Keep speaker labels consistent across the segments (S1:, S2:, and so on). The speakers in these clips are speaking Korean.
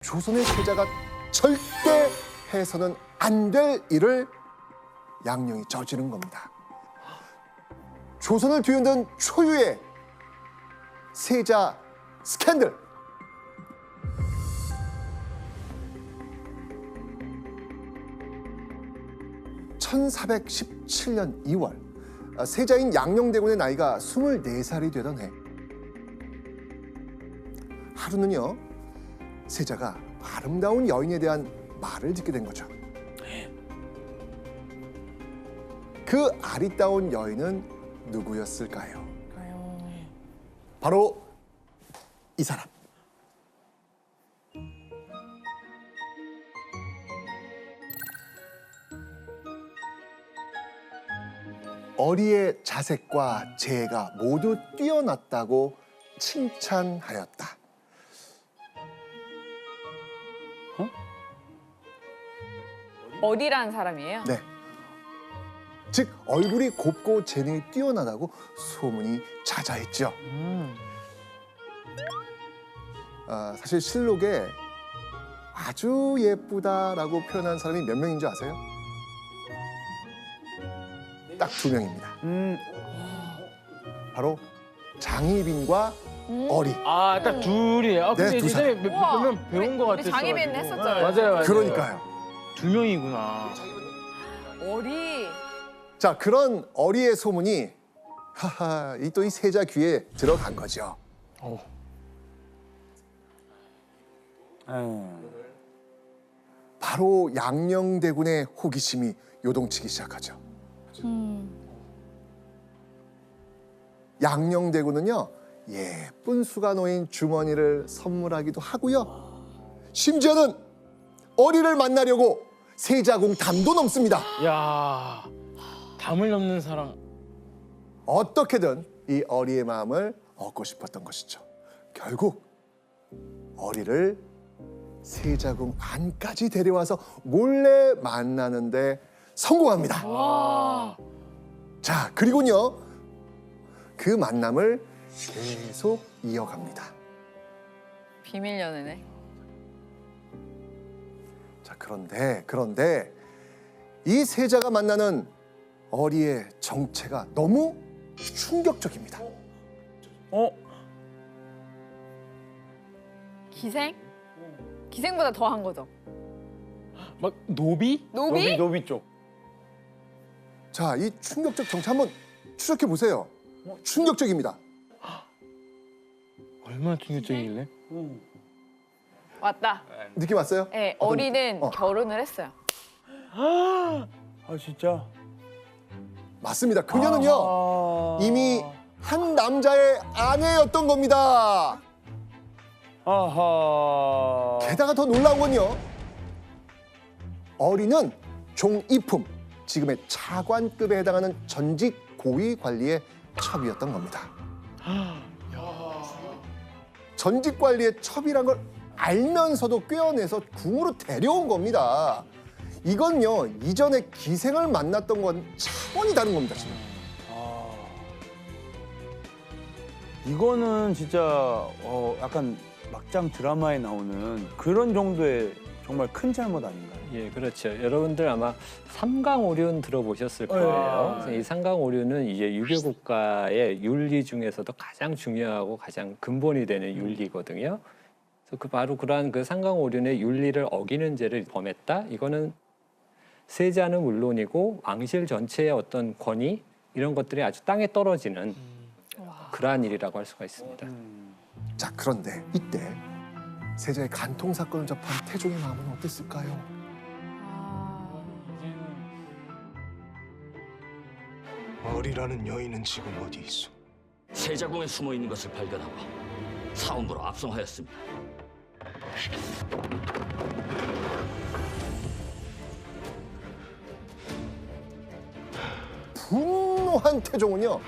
S1: 조선의 세자가 절대 해서는 안 될 일을 양령이 저지른 겁니다. 조선을 뒤흔든 초유의 세자 스캔들. (1417년 2월) 세자인 양녕대군의 나이가 24살이 되던 해, 하루는요, 세자가 아름다운 여인에 대한 말을 듣게 된 거죠. 그 아리따운 여인은 누구였을까요? 바로 이 사람. 어리의 자색과 재해가 모두 뛰어났다고 칭찬하였다.
S2: 어리라는 사람이에요?
S1: 네. 즉 얼굴이 곱고 재능이 뛰어나다고 소문이 자자했죠. 사실 실록에 아주 예쁘다라고 표현한 사람이 몇 명인 줄 아세요? 딱 2명입니다. 바로 장희빈과 어리.
S3: 아, 딱 둘이에요. 아, 근데
S1: 네, 두
S3: 예전에
S1: 사람.
S3: 몇명 배운 것
S2: 우리
S3: 같았어.
S2: 장희빈 했었잖아요.
S3: 맞아요.
S1: 그러니까요.
S3: 2명이구나.
S2: 어리.
S1: 자, 그런 어리의 소문이 또 이 세자 귀에 들어간 거죠. 바로 양녕대군의 호기심이 요동치기 시작하죠. 양녕대군은요, 예쁜 수가 놓인 주머니를 선물하기도 하고요. 심지어는 어리를 만나려고 세자궁 담도 넘습니다.
S3: 야, 담을 넘는 사람.
S1: 어떻게든 이 어리의 마음을 얻고 싶었던 것이죠. 결국 어리를 세자궁 안까지 데려와서 몰래 만나는데 성공합니다. 자, 그리고요, 그 만남을 계속 이어갑니다.
S2: 비밀 연애네.
S1: 자, 그런데 이 세자가 만나는 어리의 정체가 너무 충격적입니다.
S2: 기생? 기생보다 더한 거죠.
S3: 막 노비?
S2: 노비?
S3: 노비 쪽.
S1: 자, 이 충격적 정체 한번 추적해 보세요. 충격적입니다.
S3: 얼마나 충격적이길래?
S2: 왔다.
S1: 느낌 왔어요?
S2: 네,
S1: 어떤
S2: 어리는
S1: 느낌?
S2: 결혼을 했어요.
S4: 아 진짜?
S1: 맞습니다. 그녀는요, 이미 한 남자의 아내였던 겁니다.
S4: 아하.
S1: 게다가 더 놀라운 건요, 어리는 종이품, 지금의 차관급에 해당하는 전직 고위 관리의 첩이었던 겁니다. 전직 관리의 첩이란 걸 알면서도 꿰어내서 궁으로 데려온 겁니다. 이건요, 이전에 기생을 만났던 건 차원이 다른 겁니다, 지금.
S4: 이거는 진짜 약간 막장 드라마에 나오는 그런 정도의 정말 큰 잘못 아닌가요?
S5: 예, 그렇죠. 여러분들 아마 삼강오륜 들어보셨을 거예요. 그래서 이 삼강오륜은 이제 유교 국가의 윤리 중에서도 가장 중요하고 가장 근본이 되는 윤리거든요. 그래서 바로 그러한 그 삼강오륜의 윤리를 어기는 죄를 범했다. 이거는 세자는 물론이고 왕실 전체의 어떤 권위 이런 것들이 아주 땅에 떨어지는 그러한 일이라고 할 수가 있습니다.
S1: 자, 그런데 이때 세자의 간통 사건을 접한 태종의 마음은 어땠을까요?
S6: 어리라는 여인은 지금 어디 있어?
S7: 세자궁에 숨어 있는 것을 발견하고 사원부로 압송하였습니다.
S1: 분노한 태종은요,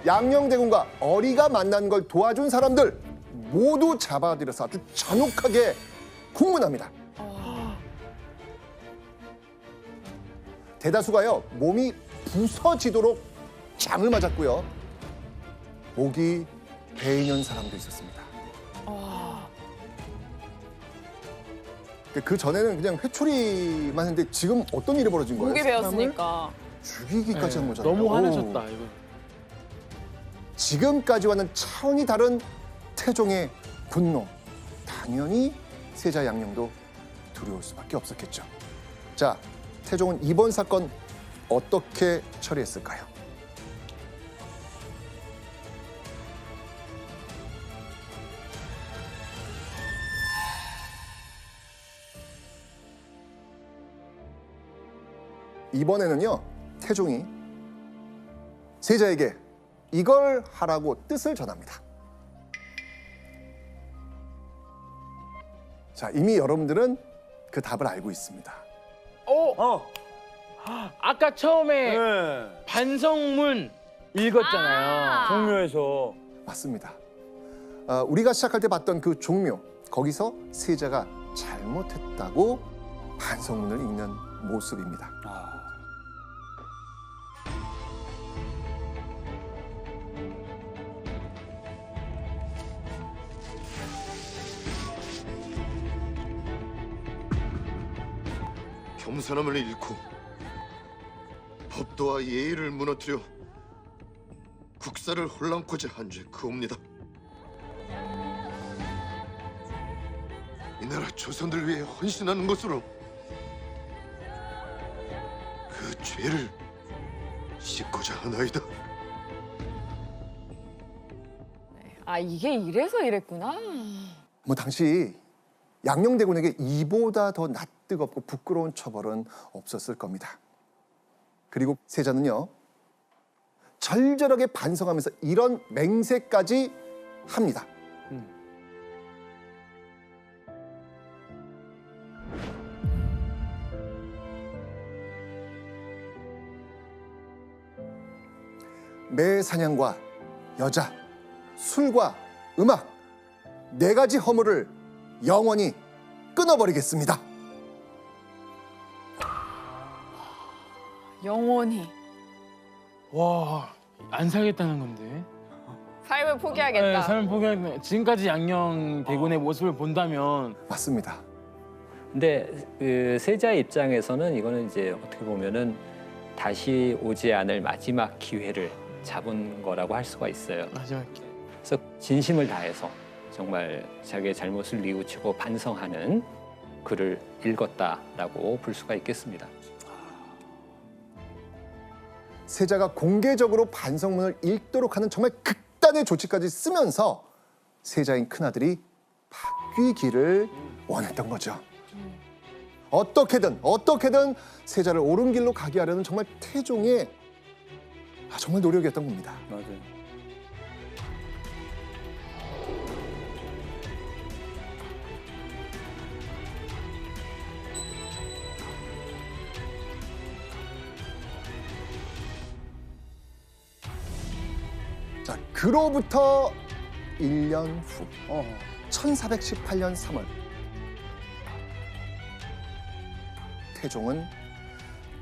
S1: 양녕대군과 어리가 만난 걸 도와준 사람들 모두 잡아들여서 아주 잔혹하게 국문합니다. 대다수가요, 몸이 부서지도록 장을 맞았고요, 목이 베이는 사람도 있었습니다. 그 전에는 그냥 회초리만 했는데 지금 어떤 일이 벌어진 거예요?
S2: 무게
S1: 사람을
S2: 배웠으니까.
S1: 죽이기까지
S3: 네,
S1: 한 거잖아요.
S3: 너무
S1: 오.
S3: 화나셨다 이거.
S1: 지금까지와는 차원이 다른 태종의 분노. 당연히 세자 양령도 두려울 수밖에 없었겠죠. 자, 태종은 이번 사건 어떻게 처리했을까요? 이번에는요, 태종이 세자에게 이걸 하라고 뜻을 전합니다. 자, 이미 여러분들은 그 답을 알고 있습니다.
S4: 어.
S3: 아까 처음에
S4: 네.
S3: 반성문 읽었잖아요.
S4: 종묘에서.
S1: 맞습니다. 우리가 시작할 때 봤던 그 종묘, 거기서 세자가 잘못했다고 반성문을 읽는 모습입니다.
S4: 아.
S6: 겸손함을 잃고 법도와 예의를 무너뜨려 국사를 혼란코자 한 죄 그옵니다. 이 나라 조선들 위해 헌신하는 것으로 그 죄를 씻고자 하나이다.
S2: 아, 이게 이래서 이랬구나.
S1: 뭐 당시 양녕대군에게 이보다 더 낯뜨겁고 부끄러운 처벌은 없었을 겁니다. 그리고 세자는요, 절절하게 반성하면서 이런 맹세까지 합니다. 매 사냥과 여자, 술과 음악, 4가지 허물을 영원히 끊어버리겠습니다.
S2: 영원히.
S3: 와, 안 살겠다는 건데.
S2: 삶을 포기하겠다.
S3: 네, 삶을 포기하겠네. 지금까지 양녕 대군의 모습을 본다면
S1: 맞습니다.
S5: 근데 그 세자의 입장에서는 이거는 이제 어떻게 보면은 다시 오지 않을 마지막 기회를 잡은 거라고 할 수가 있어요.
S3: 마지막
S5: 그래서 진심을 다해서 정말 자기의 잘못을 뉘우치고 반성하는 글을 읽었다라고 볼 수가 있겠습니다.
S1: 세자가 공개적으로 반성문을 읽도록 하는 정말 극단의 조치까지 쓰면서 세자인 큰아들이 바뀌기를 원했던 거죠. 어떻게든 세자를 옳은 길로 가게 하려는 정말 태종의 정말 노력이었던 겁니다.
S4: 맞아요.
S1: 자, 그로부터 1년 후
S4: 어.
S1: 1418년 3월 태종은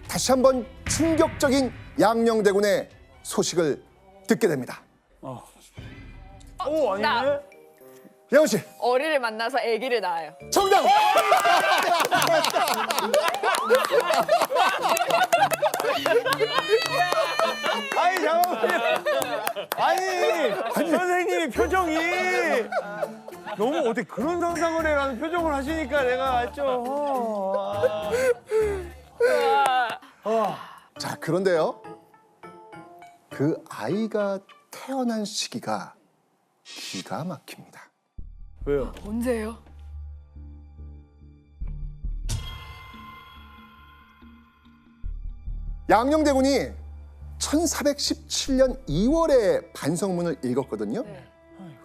S1: 다시 한번 충격적인 양녕대군의 소식을 듣게 됩니다.
S4: 오, 아니네?
S1: 양훈 씨,
S2: 어리를 만나서 아기를 낳아요.
S1: 정답!
S4: 아니, 잠깐만요. 아니, 선생님이 표정이 너무 어떻게 그런 상상을 해라는 표정을 하시니까 내가 좀...
S1: 자, 그런데요. 그 아이가 태어난 시기가 기가 막힙니다.
S4: 왜요?
S2: 언제요?
S1: 양녕대군이 1417년 2월에 반성문을 읽었거든요.
S2: 네.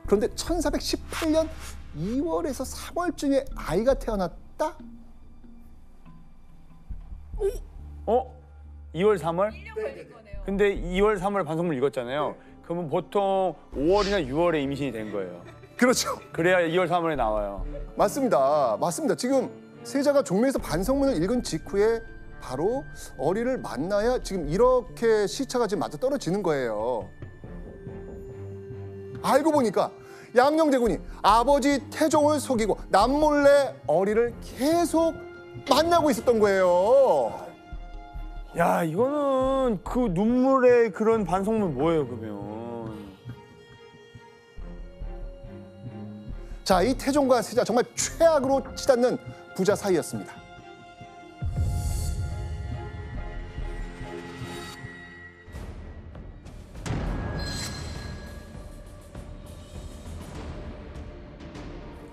S1: 그런데 1418년 2월에서 3월쯤에 아이가 태어났다?
S4: 어? 2월, 3월? 근데 2월, 3월 반성문 읽었잖아요. 그러면 보통 5월이나 6월에 임신이 된 거예요.
S1: 그렇죠.
S4: 그래야 2월, 3월에 나와요.
S1: 맞습니다. 맞습니다. 지금 세자가 종묘에서 반성문을 읽은 직후에 바로 어리를 만나야 지금 이렇게 시차가 지금 맞아 떨어지는 거예요. 알고 보니까 양녕대군이 아버지 태종을 속이고 남몰래 어리를 계속 만나고 있었던 거예요.
S4: 야, 이거는 그 눈물의 그런 반성문 뭐예요, 그러면?
S1: 자, 이 태종과 세자 정말 최악으로 치닫는 부자 사이였습니다.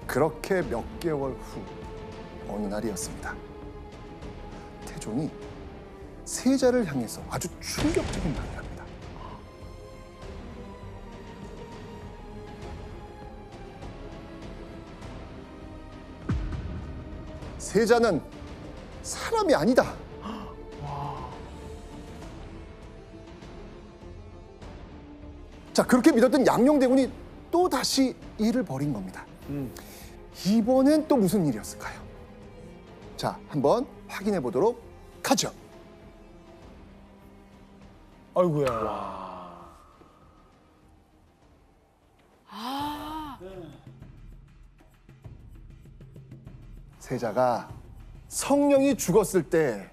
S1: 그렇게 몇 개월 후 어느 날이었습니다. 태종이 세자를 향해서 아주 충격적인 말을 합니다. 세자는 사람이 아니다. 자, 그렇게 믿었던 양녕대군이 또 다시 일을 벌인 겁니다. 이번엔 또 무슨 일이었을까요? 자, 한번 확인해 보도록 하죠.
S4: 아이고야.
S1: 세자가 성령이 죽었을 때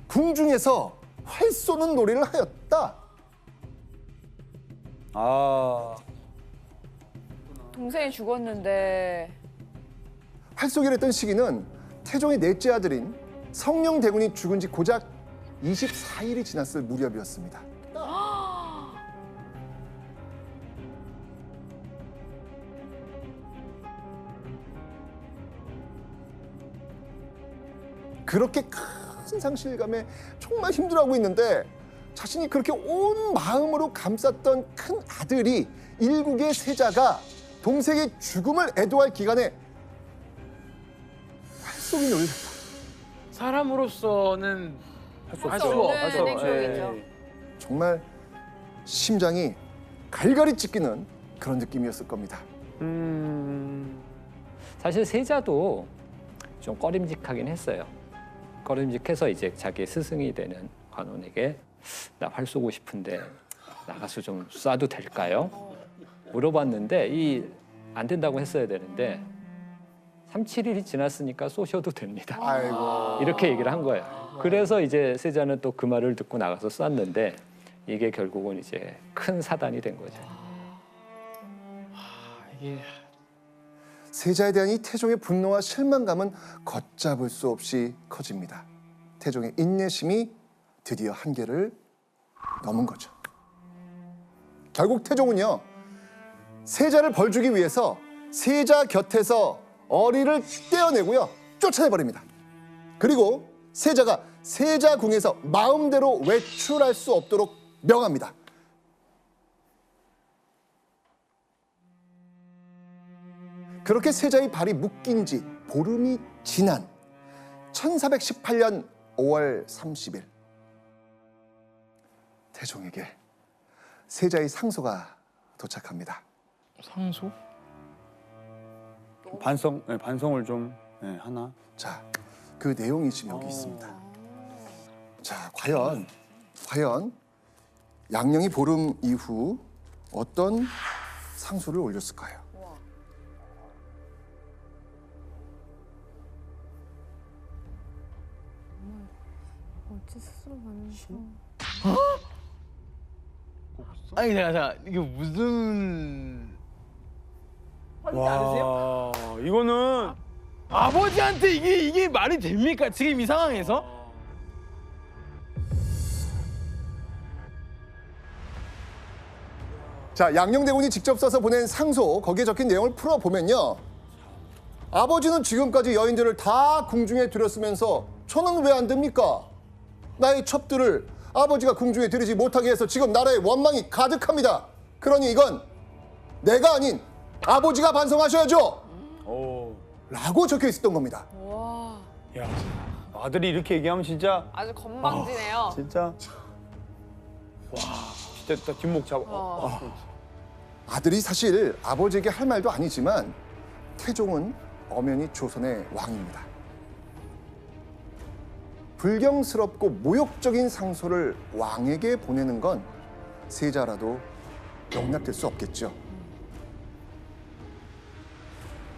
S1: 궁중에서 활 쏘는 놀이를 하였다.
S4: 아,
S2: 동생이 죽었는데
S1: 활쏘기를 했던 시기는 태종의 넷째 아들인 성령대군이 죽은 지 고작 24일이 지났을 무렵이었습니다. 그렇게 큰 상실감에 정말 힘들어하고 있는데 자신이 그렇게 온 마음으로 감쌌던 큰 아들이 일국의 세자가 동생의 죽음을 애도할 기간에 활쏘기 놀이를 했다.
S3: 사람으로서는
S4: 할 수
S2: 없는
S4: 할 수 없죠.
S2: 행동이죠.
S4: 예.
S1: 정말 심장이 갈갈이 찢기는 그런 느낌이었을 겁니다.
S5: 사실 세자도 좀 꺼림직하긴 했어요. 꺼림직해서 이제 자기 스승이 되는 관원에게 나 활 쏘고 싶은데 나가서 좀 쏴도 될까요? 물어봤는데 안 된다고 했어야 되는데 3, 7일이 지났으니까 쏘셔도 됩니다.
S1: 아이고.
S5: 이렇게 얘기를 한 거예요. 그래서 이제 세자는 또 그 말을 듣고 나가서 쐈는데 이게 결국은 이제 큰 사단이 된 거죠.
S3: 이게
S1: 세자에 대한 이 태종의 분노와 실망감은 걷잡을 수 없이 커집니다. 태종의 인내심이 드디어 한계를 넘은 거죠. 결국 태종은요, 세자를 벌주기 위해서 세자 곁에서 어리를 떼어내고요, 쫓아내버립니다. 그리고 세자가 세자궁에서 마음대로 외출할 수 없도록 명합니다. 그렇게 세자의 발이 묶인 지 보름이 지난 1418년 5월 30일 태종에게 세자의 상소가 도착합니다.
S3: 상소?
S4: 반성을 좀 하나.
S1: 자, 그 내용이 지금 여기 있습니다. 자, 과연 양녕이 보름 이후 어떤 상소를 올렸을까요?
S2: 어찌 스스로 만나서
S3: 아니 잠깐 이게 무슨
S4: 와, 이거는
S3: 아버지한테 이게 말이 됩니까? 지금 이 상황에서?
S1: 자, 양녕대군이 직접 써서 보낸 상소, 거기에 적힌 내용을 풀어보면요, 아버지는 지금까지 여인들을 다 궁중에 들였으면서 저는 왜 안 됩니까? 나의 첩들을 아버지가 궁중에 들이지 못하게 해서 지금 나라에 원망이 가득합니다. 그러니 이건 내가 아닌 아버지가 반성하셔야죠,
S4: 오,
S1: 라고 적혀 있었던 겁니다.
S2: 와
S4: 야, 아들이 이렇게 얘기하면 진짜
S2: 아주 건방지네요.
S4: 진짜 진짜 딱 뒷목 잡아.
S1: 아들이 사실 아버지에게 할 말도 아니지만 태종은 엄연히 조선의 왕입니다. 불경스럽고 모욕적인 상소를 왕에게 보내는 건 세자라도 용납될 수 없겠죠.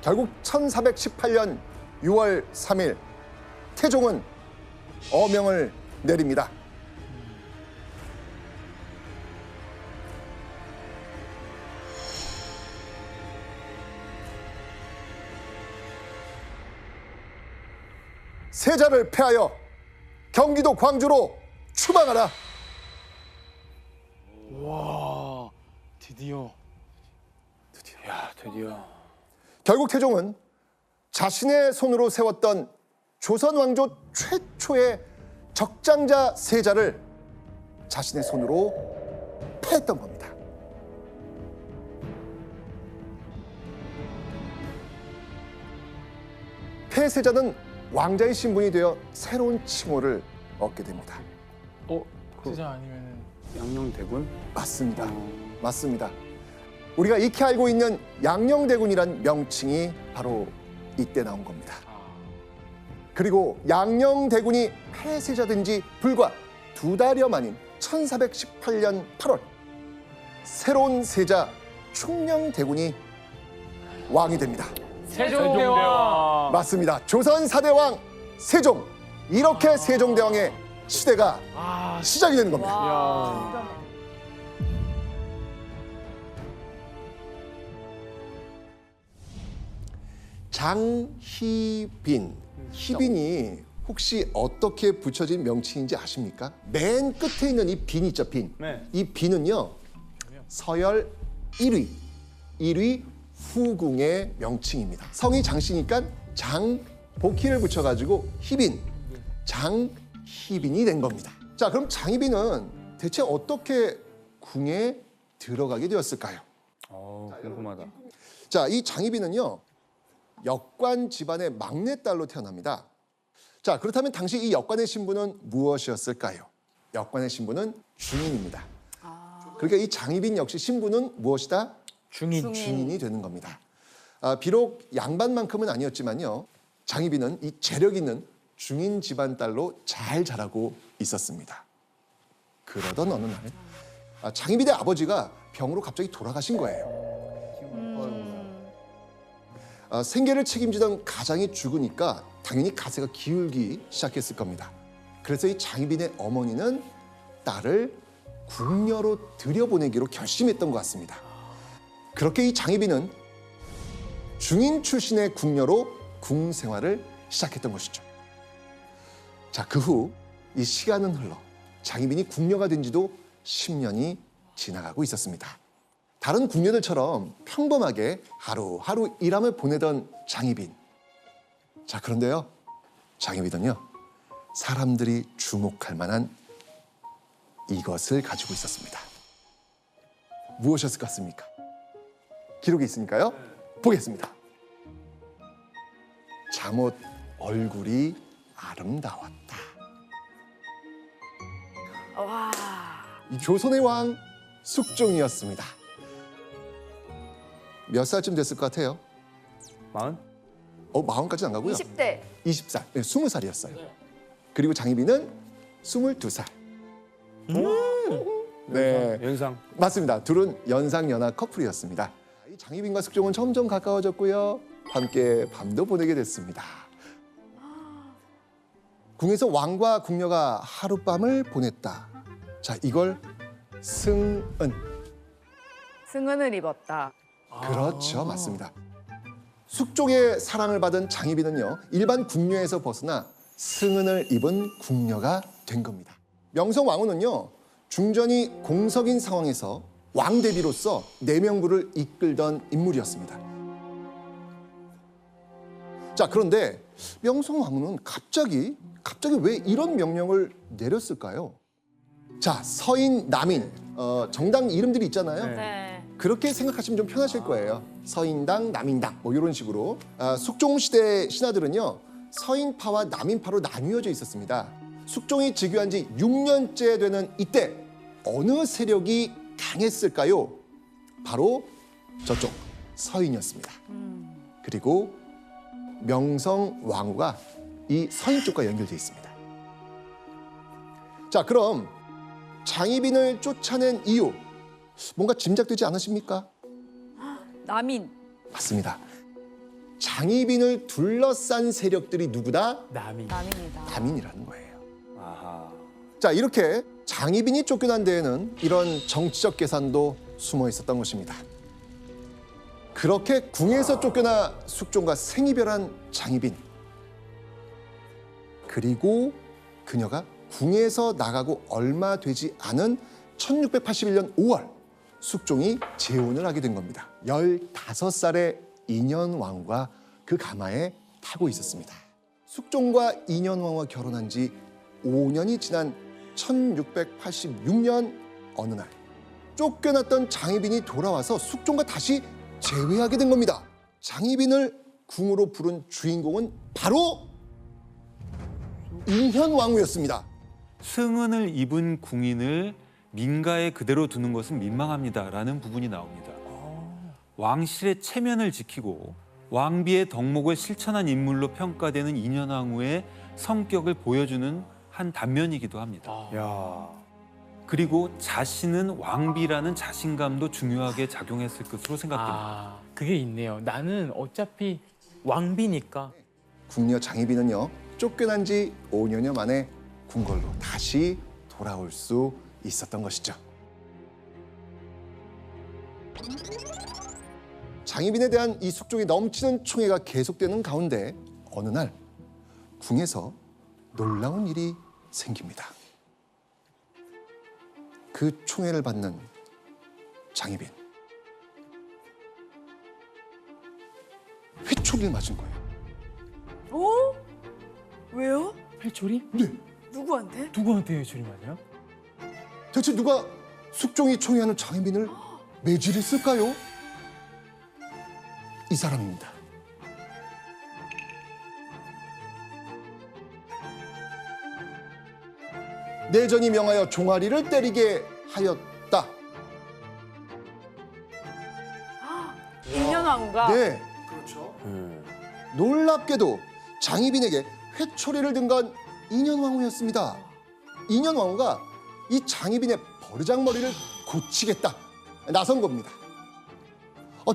S1: 결국 1418년 6월 3일 태종은 어명을 내립니다. 세자를 패하여 경기도 광주로 추방하라.
S3: 와, 드디어.
S4: 야, 드디어.
S1: 결국 태종은 자신의 손으로 세웠던 조선 왕조 최초의 적장자 세자를 자신의 손으로 패했던 겁니다. 폐세자는 왕자의 신분이 되어 새로운 칭호를 얻게 됩니다.
S3: 세자 아니면은
S4: 양녕대군?
S1: 맞습니다. 맞습니다. 우리가 익히 알고 있는 양녕대군이란 명칭이 바로 이때 나온 겁니다. 그리고 양녕대군이 폐세자된 지 불과 2달여 만인 1418년 8월 새로운 세자 충녕대군이 왕이 됩니다.
S3: 세종대왕.
S1: 맞습니다. 조선 4대 왕 세종. 이렇게 세종대왕의 시대가 시작이 되는 겁니다.
S3: 야.
S1: 장희빈. 희빈이 혹시 어떻게 붙여진 명칭인지 아십니까? 맨 끝에 있는 이 빈 있죠, 빈.
S4: 네.
S1: 이 빈은요, 서열 1위, 1위 후궁의 명칭입니다. 성이 장씨니까 장, 복희를 붙여가지고 희빈, 장희빈이 된 겁니다. 자, 그럼 장희빈은 대체 어떻게 궁에 들어가게 되었을까요?
S4: 궁금하다.
S1: 자, 이 장희빈은요, 역관 집안의 막내딸로 태어납니다. 자, 그렇다면 당시 이 역관의 신분은 무엇이었을까요? 역관의 신분은 중인입니다. 그러니까 이 장희빈 역시 신분은 무엇이다? 중인이 되는 겁니다. 비록 양반만큼은 아니었지만요, 장희빈은 이 재력 있는 중인 집안 딸로 잘 자라고 있었습니다. 그러던 어느 날 장희빈의 아버지가 병으로 갑자기 돌아가신 거예요. 생계를 책임지던 가장이 죽으니까 당연히 가세가 기울기 시작했을 겁니다. 그래서 이 장희빈의 어머니는 딸을 궁녀로 들여보내기로 결심했던 것 같습니다. 그렇게 이 장희빈은 중인 출신의 궁녀로 궁 생활을 시작했던 것이죠. 자, 그 후 이 시간은 흘러 장희빈이 궁녀가 된 지도 10년이 지나가고 있었습니다. 다른 궁녀들처럼 평범하게 하루하루 일함을 보내던 장희빈. 자, 그런데요, 장희빈은요, 사람들이 주목할 만한 이것을 가지고 있었습니다. 무엇이었을 것 같습니까? 기록이 있으니까요. 보겠습니다. 잠옷 얼굴이 아름다웠다. 이 조선의 왕 숙종이었습니다. 몇 살쯤 됐을 것 같아요?
S4: 40?
S1: 40까지는 안 가고요.
S2: 20대.
S1: 20살, 20살이었어요. 그리고 장희빈은 22살. 네,
S4: 연상.
S1: 맞습니다. 둘은 연상연하 커플이었습니다. 이 장희빈과 숙종은 점점 가까워졌고요. 함께 밤도 보내게 됐습니다. 궁에서 왕과 궁녀가 하룻밤을 보냈다. 자, 이걸 승은.
S2: 승은을 입었다.
S1: 그렇죠, 맞습니다. 숙종의 사랑을 받은 장희빈은요, 일반 궁녀에서 벗어나 승은을 입은 궁녀가 된 겁니다. 명성왕후는요, 중전이 공석인 상황에서 왕 대비로서 내명부를 이끌던 인물이었습니다. 자, 그런데 명성왕후는 갑자기 왜 이런 명령을 내렸을까요? 자, 서인, 남인, 정당 이름들이 있잖아요.
S2: 네.
S1: 그렇게 생각하시면 좀 편하실 거예요. 서인당, 남인당 뭐 이런 식으로. 숙종 시대 신하들은요, 서인파와 남인파로 나뉘어져 있었습니다. 숙종이 즉위한 지 6년째 되는 이때 어느 세력이 강했을까요? 바로 저쪽 서인이었습니다. 그리고 명성왕후가 이 서인 쪽과 연결되어 있습니다. 자, 그럼 장희빈을 쫓아낸 이유 뭔가 짐작되지 않으십니까?
S2: 남인.
S1: 맞습니다. 장희빈을 둘러싼 세력들이 누구다?
S3: 남이.
S2: 남입니다.
S1: 남인이라는 거예요.
S4: 아하.
S1: 자, 이렇게 장희빈이 쫓겨난 데에는 이런 정치적 계산도 숨어 있었던 것입니다. 그렇게 궁에서 쫓겨나 숙종과 생이별한 장희빈. 그리고 그녀가 궁에서 나가고 얼마 되지 않은 1681년 5월 숙종이 재혼을 하게 된 겁니다. 15살의 인현왕과 그 가마에 타고 있었습니다. 숙종과 인현왕과 결혼한 지 5년이 지난 1686년 어느 날 쫓겨났던 장희빈이 돌아와서 숙종과 다시 재회하게 된 겁니다. 장희빈을 궁으로 부른 주인공은 바로 인현왕후였습니다.
S8: 승은을 입은 궁인을 민가에 그대로 두는 것은 민망합니다라는 부분이 나옵니다. 왕실의 체면을 지키고 왕비의 덕목을 실천한 인물로 평가되는 인현왕후의 성격을 보여주는 한 단면이기도 합니다.
S4: 야.
S8: 그리고 자신은 왕비라는 자신감도 중요하게 작용했을 것으로 생각됩니다.
S3: 아, 그게 있네요. 나는 어차피 왕비니까.
S1: 궁녀 장희빈은요 쫓겨난 지 5년여 만에 궁궐로 다시 돌아올 수 있었던 것이죠. 장희빈에 대한 이 숙종이 넘치는 총애가 계속되는 가운데 어느 날 궁에서 놀라운 일이 생깁니다. 그 총애를 받는 장희빈. 회초리를 맞은 거예요.
S2: 어? 왜요?
S3: 회초리?
S1: 네.
S2: 누구한테?
S3: 누구한테 회초리 맞아요?
S1: 대체 누가 숙종이 총애하는 장희빈을 매질했을까요? 이 사람입니다. 내전이 명하여 종아리를 때리게 하였다.
S2: 인현왕후가
S1: 네, 그렇죠. 놀랍게도 장희빈에게 회초리를 든 건 인현왕후였습니다. 인현왕후가 이 장희빈의 버르장머리를 고치겠다 나선 겁니다.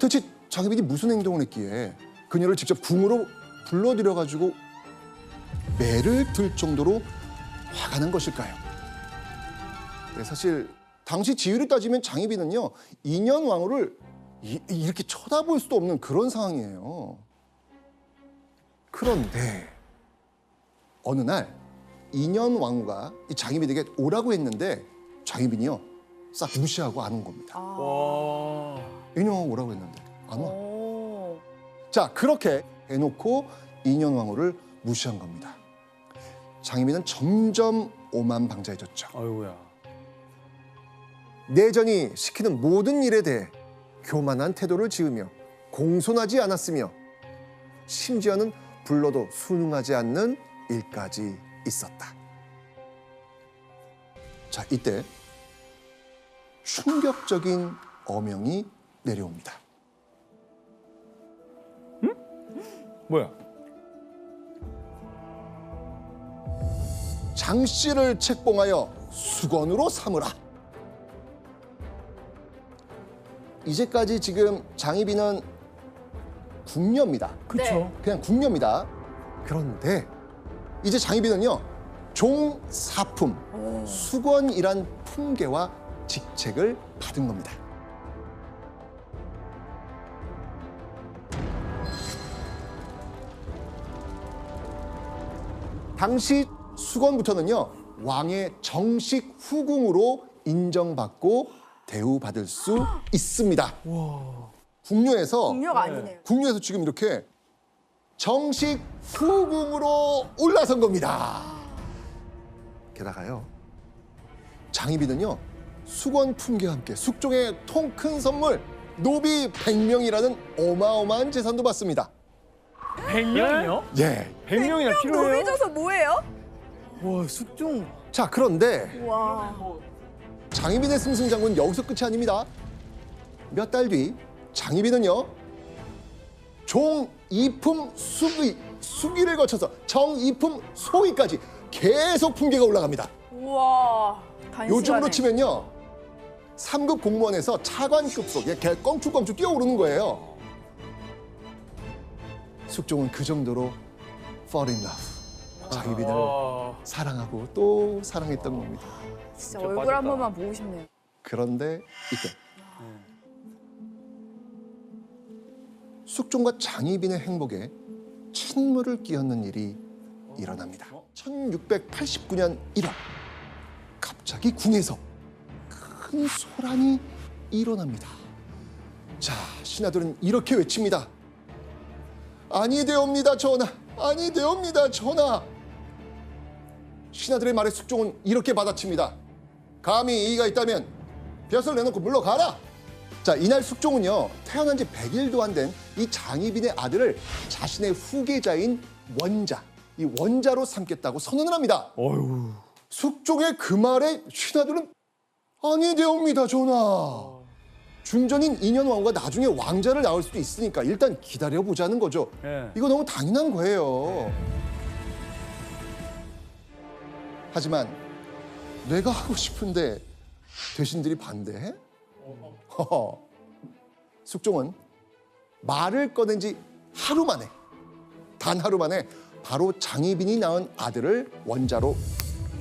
S1: 대체 장희빈이 무슨 행동을 했기에 그녀를 직접 궁으로 불러들여가지고 매를 들 정도로 화가 난 것일까요? 네, 사실 당시 지위를 따지면 장희빈은요 인현왕후를 이렇게 쳐다볼 수도 없는 그런 상황이에요. 그런데 어느 날 인현왕후가 이 장희빈에게 오라고 했는데 장희빈이요 싹 무시하고 안 온 겁니다.
S4: 와.
S1: 인현왕후 오라고 했는데 안 와.
S2: 오.
S1: 자, 그렇게 해놓고 인현왕후를 무시한 겁니다. 장희빈은 점점 오만방자해졌죠.
S4: 아이고야.
S1: 내전이 시키는 모든 일에 대해 교만한 태도를 지으며 공손하지 않았으며 심지어는 불러도 순응하지 않는 일까지 있었다. 자, 이때 충격적인 어명이 내려옵니다.
S4: 뭐야?
S1: 장 씨를 책봉하여 수건으로 삼으라. 이제까지 지금 장희빈은 궁녀입니다.
S2: 그쵸.
S1: 그냥 궁녀입니다. 그런데 이제 장희빈은요 종사품, 수건이란 품계와 직책을 받은 겁니다. 당시 수건부터는요 왕의 정식 후궁으로 인정받고 대우받을 수 있습니다. 궁녀에서
S2: 궁녀가 아니네요.
S1: 궁녀에서 지금 이렇게 정식 후궁으로 올라선 겁니다. 게다가요 장희빈은요 수건 품계와 함께 숙종의 통 큰 선물 노비 100명이라는 어마어마한 재산도 받습니다.
S3: 100명이요?
S1: 예.
S4: 100명이나 필요해요?
S2: 노비져서 뭐예요?
S3: 와, 숙종.
S1: 자, 그런데
S2: 와.
S1: 장희빈의 승승장구는 여기서 끝이 아닙니다. 몇 달 뒤 장희빈은요 종이품 수기를 거쳐서 정이품 소위까지 계속 품계가 올라갑니다.
S2: 우와. 단시간에.
S1: 요즘으로 치면요 3급 공무원에서 차관급 속에 껑충껑충 뛰어오르는 거예요. 숙종은 그 정도로 fall in love. 장희빈을 사랑하고 또 사랑했던 겁니다.
S2: 진짜 얼굴 한 번만 보고 싶네요.
S1: 그런데 이때 숙종과 장희빈의 행복에 찬물을 끼얹는 일이 일어납니다. 1689년 1월 갑자기 궁에서 큰 소란이 일어납니다. 자, 신하들은 이렇게 외칩니다. 아니되옵니다, 전하. 아니되옵니다, 전하. 신하들의 말에 숙종은 이렇게 받아칩니다. 감히 이의가 있다면 벼슬 내놓고 물러가라. 자, 이날 숙종은요, 태어난 지 100일도 안 된 이 장희빈의 아들을 자신의 후계자인 원자, 이 원자로 삼겠다고 선언을 합니다. 숙종의 그 말에 신하들은 아니되옵니다, 전하. 중전인 인현왕후가 나중에 왕자를 낳을 수도 있으니까 일단 기다려보자는 거죠. 이거 너무 당연한 거예요. 하지만 내가 하고 싶은데 대신들이 반대해? 허허. 숙종은 말을 꺼낸 지 하루 만에, 단 하루 만에 바로 장희빈이 낳은 아들을 원자로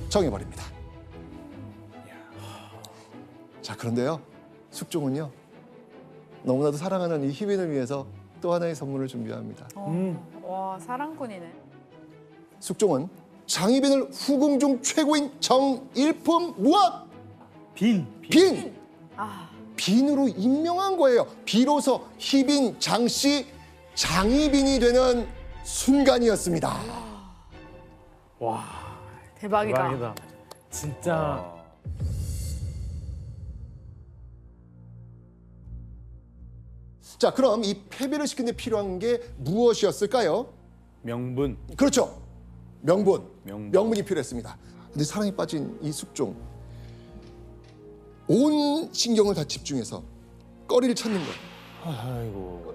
S1: 정해버립니다. 자, 그런데요, 숙종은요, 너무나도 사랑하는 이 희빈을 위해서 또 하나의 선물을 준비합니다.
S2: 와, 사랑꾼이네.
S1: 숙종은 장희빈을 후궁 중 최고인 정일품 무엇? 빈.
S2: 아,
S1: 빈으로 임명한 거예요. 비로소 희빈, 장씨, 장희빈이 되는 순간이었습니다.
S2: 대박이다.
S3: 진짜
S1: 자, 그럼 이 패배를 시킨 데 필요한 게 무엇이었을까요?
S4: 명분.
S1: 그렇죠. 명분.
S4: 명분.
S1: 명분이 필요했습니다. 근데 사랑에 빠진 이 숙종, 온 신경을 다 집중해서 꺼리를 찾는 거예요.
S4: 아이고.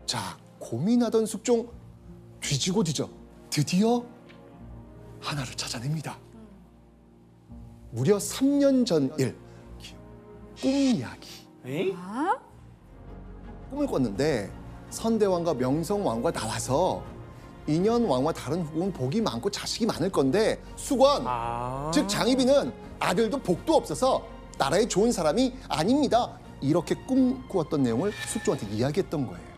S1: 자, 고민하던 숙종 뒤지고 뒤져 드디어 하나를 찾아냅니다. 무려 3년 전 일, 꿈 이야기.
S4: 에이?
S1: 꿈을 꿨는데 선대왕과 명성왕과 나와서 인현왕과 다른 후궁은 복이 많고 자식이 많을 건데 수권, 즉 장희빈은 아들도 복도 없어서 나라에 좋은 사람이 아닙니다. 이렇게 꿈꾸었던 내용을 숙종한테 이야기했던 거예요.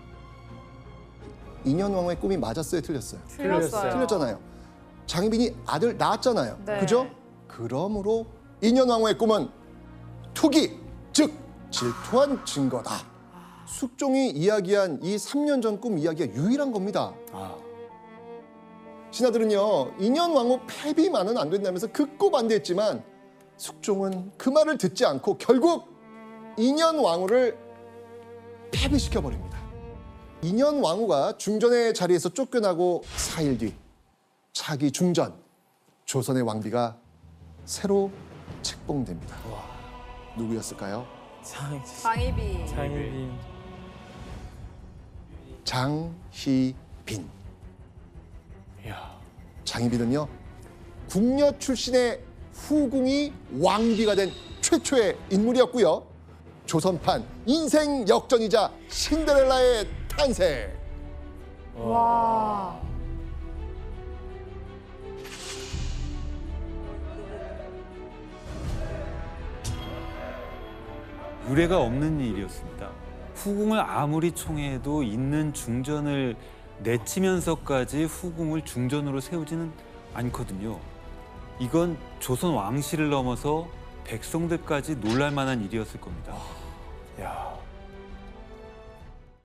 S1: 인현왕후의 꿈이 맞았어요, 틀렸어요?
S2: 틀렸어요.
S1: 틀렸잖아요. 장희빈이 아들 낳았잖아요.
S2: 네.
S1: 그죠? 그러므로 인현왕후의 꿈은 투기, 즉 질투한 증거다. 숙종이 이야기한 이 3년 전 꿈 이야기가 유일한 겁니다. 신하들은요, 인현왕후 패비만은 안 된다면서 극구 반대했지만 숙종은 그 말을 듣지 않고 결국 인현왕후를 패배시켜버립니다. 인현왕후가 중전의 자리에서 쫓겨나고 4일 뒤 차기 중전, 조선의 왕비가 새로 책봉됩니다. 누구였을까요?
S2: 장희빈.
S1: 장희빈. 장희빈은요, 궁녀 출신의 후궁이 왕비가 된 최초의 인물이었고요. 조선판 인생 역전이자 신데렐라의 탄생.
S2: 와.
S8: 유례가 없는 일이었습니다. 후궁을 아무리 총애해도 있는 중전을 내치면서까지 후궁을 중전으로 세우지는 않거든요. 이건 조선 왕실을 넘어서 백성들까지 놀랄 만한 일이었을 겁니다.
S4: 야.